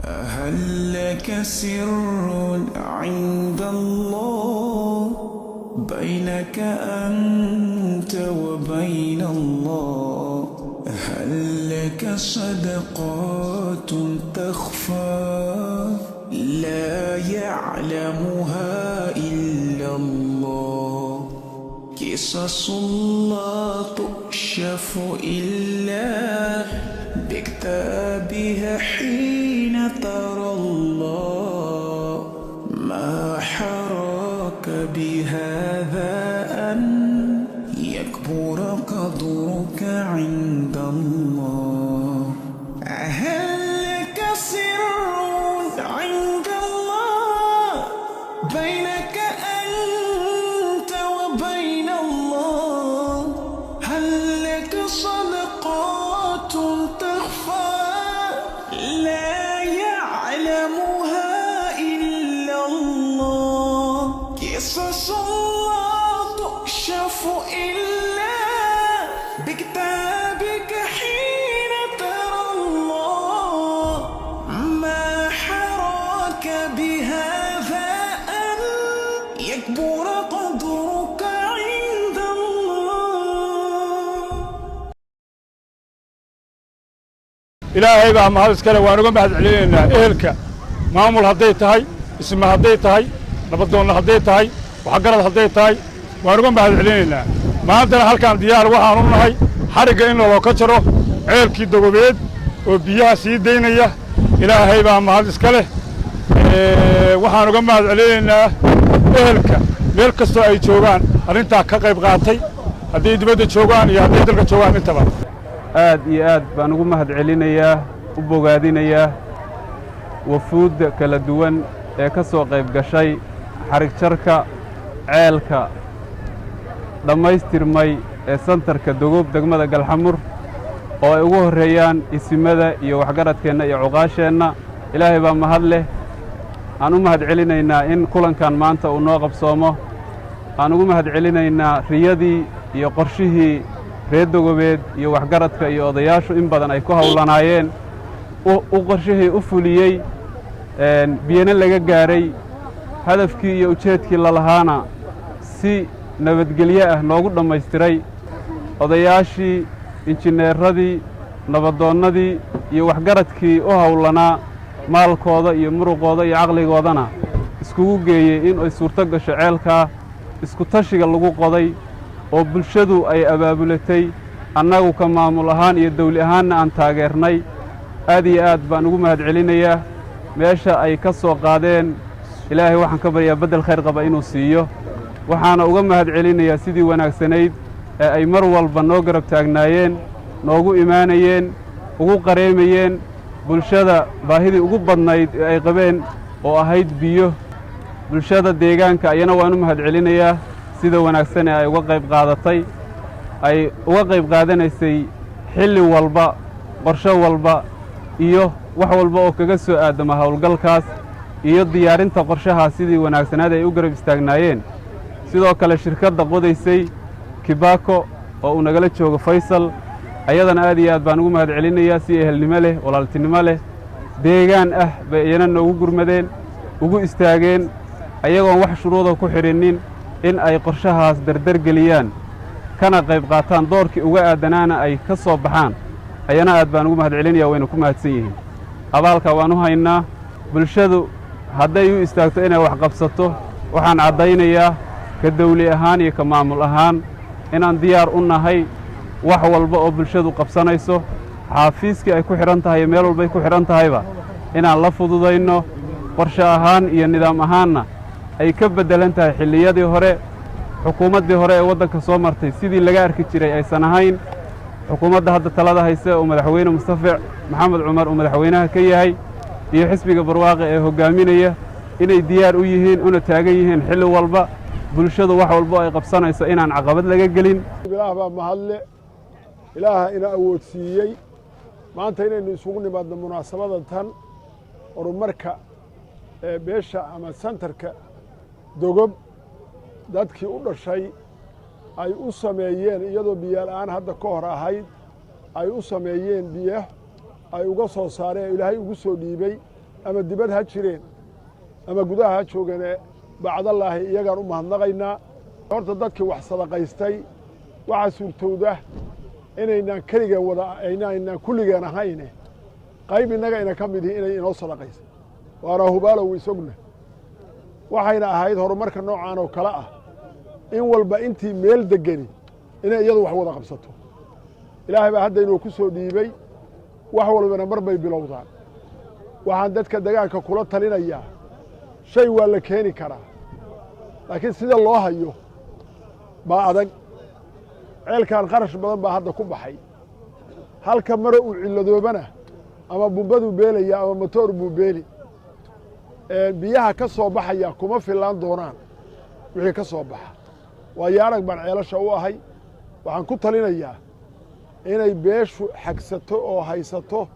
هل لك سر عند الله بينك أنت وبين الله؟ هل لك صدقات تخفى لا يعلمها إلا الله؟ قصص لا تكشف إلا بكتابها حين ترى الله. ما حراك بهذا أن يكبر قدرك عند الله؟ هل لك سر عند الله بينك أنت وبين الله؟ هل لك صدقات تخفى لا يعلمها إلا الله؟ قصص لا تكشف إلا بكتابك حين ترى الله. ما حراك بهذا أن يكبر قدرك عند الله. إلهي بقى ما هذا الكلام وأنا بعد علينا إلك معمول هديتهاي اسمه هديتهاي نبضون هديتهاي وحجرة هديتهاي وأنا بعد علينا ما عندنا هالكان ديار وحنا هاي حرقة إنه لو كتره عيلك الدقوبيد وبيها سيدينية. إلهي بقى ما هذا الكلام وحنا بعد علينا إلك ملك السوء جوان أنت كقيب قاطي هدي دبده جوان يا هدي دلك جوان أنت بقى aad iyo aad baan ugu mahad celinayaa u bogaadinayaa wafuud kala duwan ee ka soo qayb gashay xarig jarka ceelka dhammaystirmay ee santarka Dogob degmada Galxamur oo ay ugu horeeyaan isimada iyo waxgaradkeena iyo cuqaasheenna. Ilaahay baa mahad leh. aan u mahad celinaynaa in kulankan maanta uu noo qabsoomo. aan ugu mahad celinaynaa riyadii iyo qorshihii reer Dogobeed iyo waxgaradka iyo odayaashu in badan ay ku hawlanaayeen u qorshihii u fuliyey biyana laga gaaray hadafkii iyo ujeedkii la lahaana si nabadgelyo ah noogu dhammaystiray. odayaashii injineeradii nabadoonnadii iyo waxgaradkii u hawlanaa maalkooda iyo muruqooda iyo caqligoodana iskugu geeyey in ay suurto gasho ceelkaa isku tashiga lagu qoday oo bulshadu ay abaabulatay annagu ka maamul ahaan iyo dawli ahaanna aan taageernay. aad iyo aad baan ugu mahad celinayaa meesha ay ka soo qaadeen. ilaahay waxaan ka baryaa bedel khayr qaba inuu siiyo. waxaana uga mahad celinayaa sidii wanaagsanayd ee ay mar walba noo garab taagnaayeen noogu imaanayeen ugu qareemayeen bulshada baahidii ugu badnayd ee ay qabeen oo ahayd biyo. bulshada deegaanka ayana waan u mahad celinayaa sida wanaagsan ee ay uga qayb qaadatay ay uga qayb qaadanaysay xilli walba qorshe walba iyo wax walba oo kaga soo aadama hawlgalkaas iyo diyaarinta qorshaha sidii wanaagsanaad ay u garab istaagnaayeen. sidoo kale shirkadda qodaysay Kibako oo uu nagala joogo Faysal ayadana aad iyo aad baan ugu mahad celinayaa si ehelnimo leh walaaltinimo leh deegaan ah bay iyana noogu gurmadeen ugu istaageen ayagoon wax shuruudo ku xirinin in ay qorshahaas dardar geliyaan kana qayb qaataan doorkii uga aadanaana ay ka soo baxaan. ayana aad baan ugu mahad celinayaa wayna ku mahadsan yihiin. abaalka waan u haynaa. bulshadu hadday u istaagto inay wax qabsato waxaan caddaynayaa ka dawli ahaan iyo ka maamul ahaan inaan diyaar u nahay wax walba oo bulshadu qabsanayso xaafiiskii ay ku xiran tahay meel walba ay ku xiran tahayba inaan la fududayno qorshe ahaan iyo nidaam ahaanna ay ka bedelan tahay xilliyadii hore xukuumaddii hore ee waddanka soo martay sidii laga arki jiray aysan ahayn. xukuumadda hadda talada hayse oo madaxweyne Mustafa Maxamed Cumar uu madaxweynaha ka yahay iyo xisbiga barwaaqo ee hogaaminaya inay diyaar u yihiin una taagan yihiin xilli walba bulshadu wax walba ay qabsanayso inaan caqabad laga gelin. ilaah baa mahadle. ilaah ina awoodsiiyey maanta inaynu isugu nimaadno munaasabada tan horumarka beesha ama santarka Dogob dadkii u dhashay ay u sameeyeen iyadoo biyo la'aan hadda ka hor ahayd ay u sameeyeen biyo ay uga soo saareen ilaahay ugu soo dhiibay ama dibad ha jireen ama gudaha ha joogeene bacdallaahi iyagaan u mahadnaqaynaa horta dadkii wax sadaqaystay waxaa suurtowda inaynaan keligeen inaynaan kulligeen ahayne qayb innaga ina ka midii inay inoo sadaqaysay waana hubaalow isogna waxayna ahayd horumarka noocaan oo kale ah in walba intii meel degeni inay iyadu wax wada qabsato ilaahay baa hadda inuu ku soo dhiibey wax walbana mar bay bilowdaan waxaan dadka degaanka kula talinayaa shay waa la keeni karaa laakiin sida loo hayo baa adag ceelkan kharash badan baa hadda ku baxay halka mare uu cilladoobana ama bumbaduu beelaya ama motoor buu beeli biyaha ka soo baxaya kuma fillaan doonaan wixii ka soo baxa waayo arag baan ceelasha u ahay waxaan ku talinayaa inay beeshu xagsato oo haysato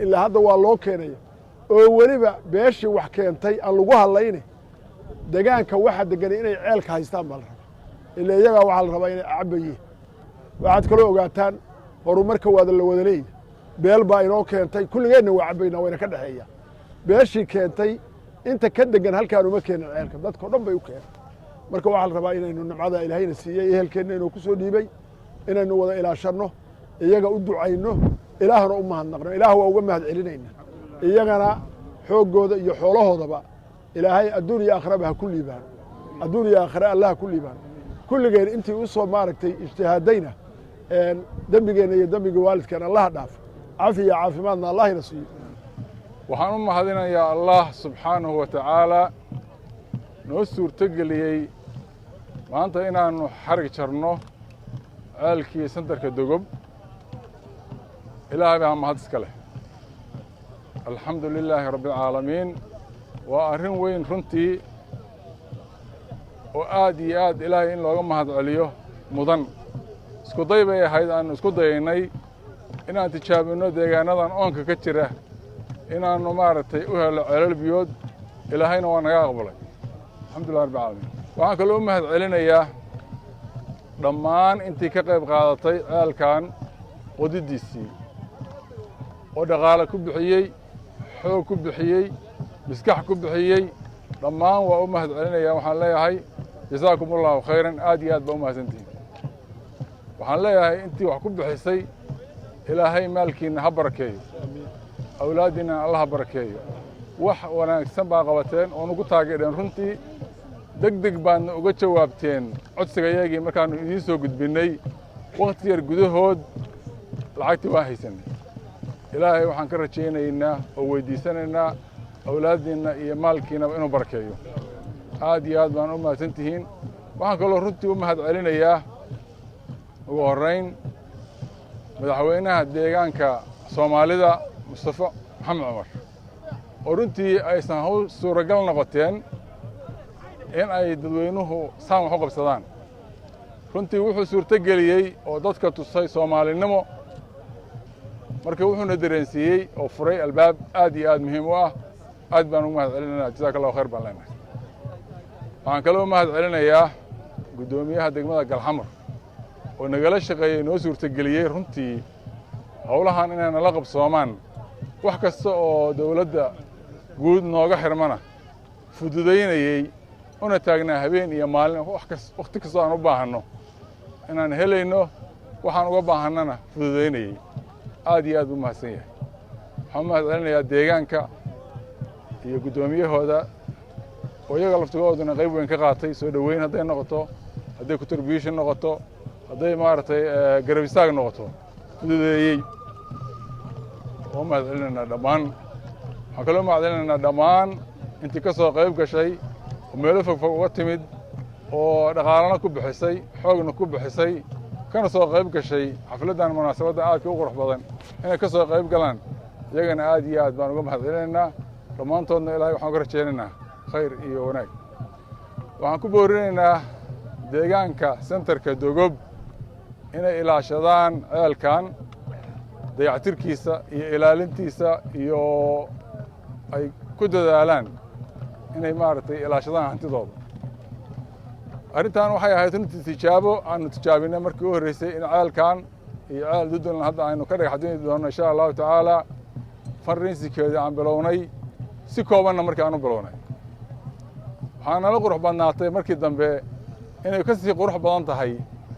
ilaa hadda waa loo keenaya oo weliba beeshii wax keentay aan lagu hadlayne degaanka waxa deganay inay ceelka haystaan baa la rabaa ila iyagaa waxaa la rabaa inay cabayeen waxaad kaloo ogaataan horumarka waada la wada leeya beel baa inoo keentay kulligeenna waa cabaynaa wayna ka dhexeeyaa beeshii keentay inta ka degan halkaan uma keenin ceelka dadkao dhan bay u keenay marka waxaa la rabaa inaynu nimcada ilaahayna siiyey ehelkeenna inuu ku soo dhiibey inaynu wada ilaashanno iyaga u ducayno ilaahna u mahadnaqno ilaah waa uga mahad celinayna iyagana xooggooda iyo xoolahoodaba ilaahay adduun iyo aakhiraba ha ku liibaan adduun iyo aakhire allah ha ku liibaan kulligeen intii u soo maaragtay ijtihaadayna dembigeenna iyo dembiga waalidkeena allaha dhaaf cafi iyo caafimaadna allahina siiyo waxaan u mahadinayaa allah subxaanahu wa tacaalaa noo suurtogeliyey maanta inaannu xarig jarno ceelkii santarka dogob ilaahay baa mahad iska leh alxamdu lilaahi rabbi alcaalamiin waa arrin weyn runtii oo aad iyo aad ilaahay in looga mahad celiyo mudan isku day bay ahayd aannu isku dayaynay inaan tijaabinno deegaanadan oonka ka jira inaannu maaragtay u helo ceelal biyood ilaahayna waa naga aqbalay alxamdulilah rabbi alcaalamiin waxaan kaloo u mahad celinayaa dhammaan intii ka qayb qaadatay ceelkan qodiddiisii oo dhaqaale ku bixiyey xoog ku bixiyey miskax ku bixiyey dhammaan waa u mahad celinayaa waxaan leeyahay jasaakum allahu khayran aad iyo aad baa u mahadsantihiin waxaan leeyahay intii wax ku bixisay ilaahay maalkiinna ha barakeeyo awlaaddiinna alla ha barakeeyo wax wanaagsan baa qabateen oo nugu taageedheen runtii deg deg baadna uga jawaabteen codsigayagii markaannu idiin soo gudbinnay wakhti yar gudahood lacagtii waan haysannay ilaahay waxaan ka rajaynaynaa oo weyddiisanaynaa awlaaddiinna iyo maalkiinnaba inuu barakeeyo aad iyo aad baan u mahadsan tihiin waxaan kaloo runtii u mahad celinayaa ugu horrayn madaxweynaha deegaanka soomaalida mustafa maxamed cumar oo runtii aysan hawl suuragal noqoteen in ay dadweynuhu saan wax u qabsadaan runtii wuxuu suurto geliyey oo dadka tusay soomaalinimo marka wuxuuna dareensiiyey oo furay albaab aad iyo aad muhiim u ah aad baan ugu mahad celinaynaa jasaaka allahu khayr baan leenahay waxaan kaloo mahad celinayaa guddoomiyaha degmada galxamar oo nagala shaqeeyey noo suurtogeliyey runtii howlahan inay nala qabsoomaan wax kasta oo dawladda guud nooga xirmana fududaynayey una taagnaa habeen iyo maalin wakhti kastoo aan u baahanno inaan helayno waxaan uga baahannana fududaynayey aad iyo aad buu mahadsan yahay waxaan u mahad celinayaa deegaanka iyo guddoomiyahooda oo iyaga laftigooduna qayb weyn ka qaatay soo dhoweyn hadday noqoto hadday contribution noqoto hadday maaragtay garab istaag noqoto fududeeyey oo mahad celinaynaa dhammaan waxaan kaloo mahad celinaynaa dhammaan intii ka soo qayb gashay oo meelo fogfog uga timid oo dhaqaalana ku bixisay xoogna ku bixisay kana soo qayb gashay xafladdan munaasabaddan aadka u qurux badan inay ka soo qayb galaan iyagana aad iyo aad baan uga mahad celinaynaa dhammaantoodna ilaahay waxaan uga rajaynaynaa khayr iyo wanaag waxaan ku boorinaynaa deegaanka sentarka dogob inay ilaashadaan ceelkan dayactirkiisa iyo ilaalintiisa iyo ay ku dadaalaan inay maaragtay ilaashadaan hantidooda arrintan waxay ahayd runtii tijaabo aanu tijaabinay markii u horreysay in ceelkan iyo ceel dudulna hadda aynu ka dhagaxdini doonno insha allahu tacaalaa fundraisingkeedii aan bilownay si koobanna markii aan u bilownay waxaa nala qurux badnaatay markii dambe inay ka sii qurux badan tahay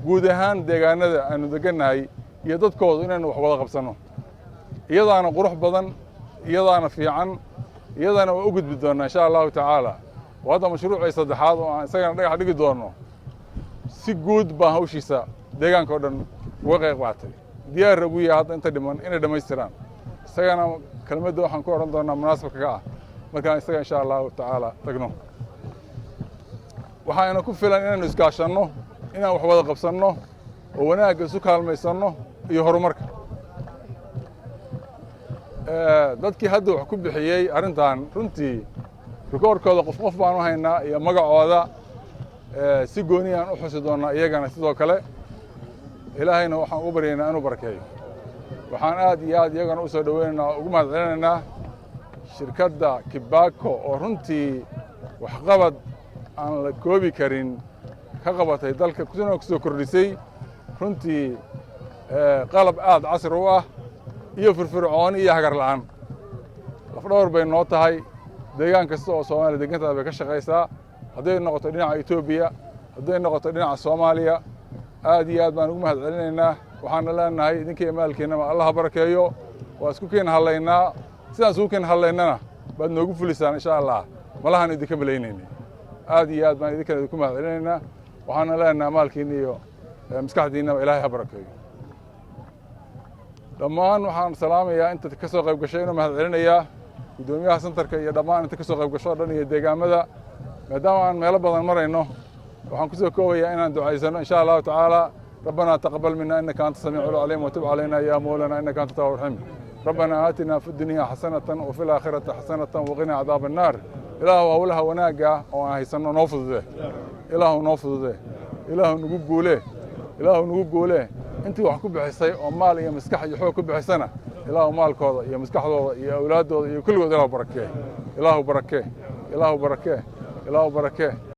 guud ahaan deegaanada aanu degannahay iyo dadkoodu inaynu wax wada qabsanno iyadaana qurux badan iyadaana fiican iyadaana waa u gudbi doonnaa insha allahu tacaala waa hadda mashruucii saddexaad oo aan isagana dhagax dhigi doonno si guud baan hawshiisa deegaanka oo dhan uga qayb qaatay diyaar ugu yahay hadda inta dhiman inay dhammaystiraan isagana kelmadda waxaan ku odhan doonnaa munaasabka ka ah markaan isaga insha allahu tacaala tagno waxaana ku filan inaynu iskaashanno inaan wax wada qabsanno oo wanaagga isu kaalmaysanno iyo horumarka dadkii hadda wax ku bixiyey arrintan runtii rikoorkooda qof baan u haynaa iyo magacooda si gooni aan u xusi doonnaa iyagana sidoo kale ilaahayna waxaan ugu baryaynaa inuu barakeeyo waxaan aad iyo aad iyagana u soo dhoweynaynaa ugu mahad celinaynaa shirkadda Kibako oo runtii waxqabad aan la koobi karin ka qabatay dalka ku soo kordhisay runtii qalab aad casri u ah iyo firfircooni iyo hagar la'aan lafdhawr bay noo tahay deegaan kasta oo Soomaaliya deegaantada bay ka shaqaysaa hadday noqoto dhinaca Itoobiya hadday noqoto dhinaca Soomaaliya aad iyo aad baan ugu mahad celinaynaa waxaana leenahay idinkii maalkiinaba Allah barakeeyo waa isku keen halaynaa sidaan isku keen halaynana baad noogu fulisaan insha Allah malahan idinka baleynayna aad iyo aad baan idinku mahad celinaynaa waxaana leenahay maalkiina iyo maskaxdiinaba Ilaahay ha barakeeyo dhammaan waxaan salaamayaa inta ka soo qayb gashay inuu mahad celinayaa gudoomiyaha santarka iyo dhammaan inta ka soo qayb gasho dhan iyo deegaamada maadaama aan meelo badan marayno waxaan ku soo koobayaa inaan ducaysano insha Allah tacaala ربنا تقبل منا إنك أنت السميع العليم وتب علينا يا مولانا إنك أنت التواب الرحيم ربنا آتنا في الدنيا حسنة وفي الآخرة حسنة وقنا عذاب النار إله أولها وناقة وهيسنا نوفذ ذه إله نوفذ ذه إله نقول له إله نقول له أنت وحكوا بحسي ومال يا مسكح يحكوا بحسنا إله مال كذا يا مسكح يا أولاد يا كل إله بركة إله بركة إله بركة إله بركة